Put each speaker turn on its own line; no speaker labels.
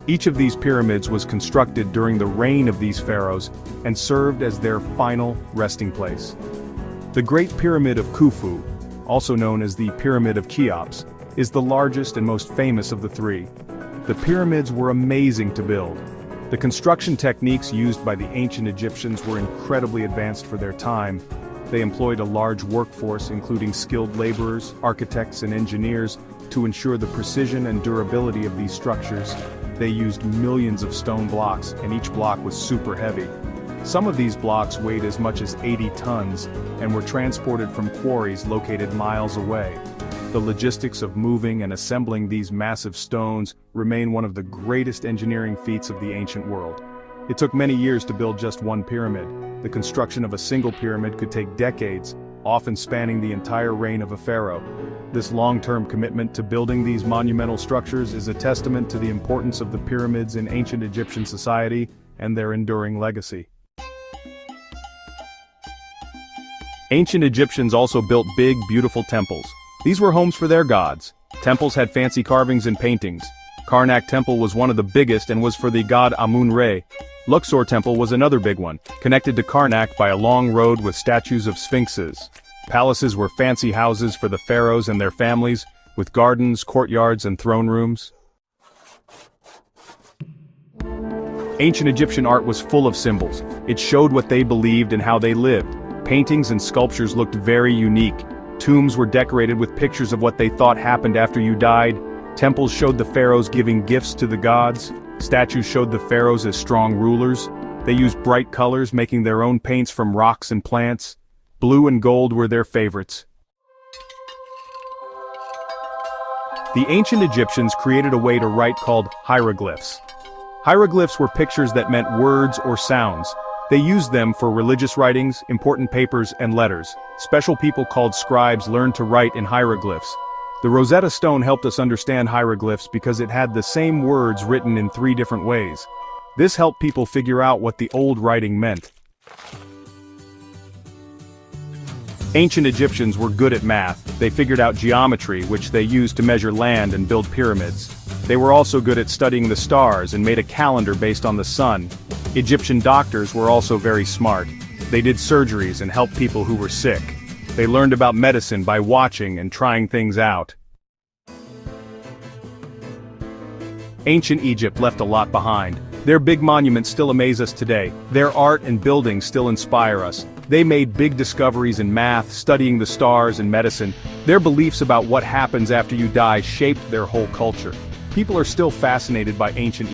Each of these pyramids was constructed during the reign of these pharaohs and served as their final resting place. The Great Pyramid of Khufu, also known as the Pyramid of Cheops, is the largest and most famous of the three. The pyramids were amazing to build. The construction techniques used by the ancient Egyptians were incredibly advanced for their time. They employed a large workforce including skilled laborers, architects and engineers to ensure the precision and durability of these structures. They used millions of stone blocks, and each block was super heavy. Some of these blocks weighed as much as 80 tons and were transported from quarries located miles away. The logistics of moving and assembling these massive stones remain one of the greatest engineering feats of the ancient world. It took many years to build just one pyramid. The construction of a single pyramid could take decades, often spanning the entire reign of a pharaoh. This long-term commitment to building these monumental structures is a testament to the importance of the pyramids in ancient Egyptian society and their enduring legacy. Ancient Egyptians also built big, beautiful temples. These were homes for their gods. Temples had fancy carvings and paintings. Karnak Temple was one of the biggest and was for the god Amun-Re. Luxor Temple was another big one, connected to Karnak by a long road with statues of sphinxes. Palaces were fancy houses for the pharaohs and their families, with gardens, courtyards, and throne rooms. Ancient Egyptian art was full of symbols. It showed what they believed and how they lived. Paintings and sculptures looked very unique. Tombs were decorated with pictures of what they thought happened after you died. Temples showed the pharaohs giving gifts to the gods. Statues showed the pharaohs as strong rulers. They used bright colors, making their own paints from rocks and plants. Blue and gold were their favorites. The ancient Egyptians created a way to write called hieroglyphs. Hieroglyphs were pictures that meant words or sounds. They used them for religious writings, important papers, and letters. Special people called scribes learned to write in hieroglyphs. The Rosetta Stone helped us understand hieroglyphs because it had the same words written in 3 different ways. This helped people figure out what the old writing meant. Ancient Egyptians were good at math. They figured out geometry, which they used to measure land and build pyramids. They were also good at studying the stars and made a calendar based on the sun. Egyptian doctors were also very smart. They did surgeries and helped people who were sick. They learned about medicine by watching and trying things out. Ancient Egypt left a lot behind. Their big monuments still amaze us today. Their art and buildings still inspire us. They made big discoveries in math, studying the stars, and medicine. Their beliefs about what happens after you die shaped their whole culture. People are still fascinated by ancient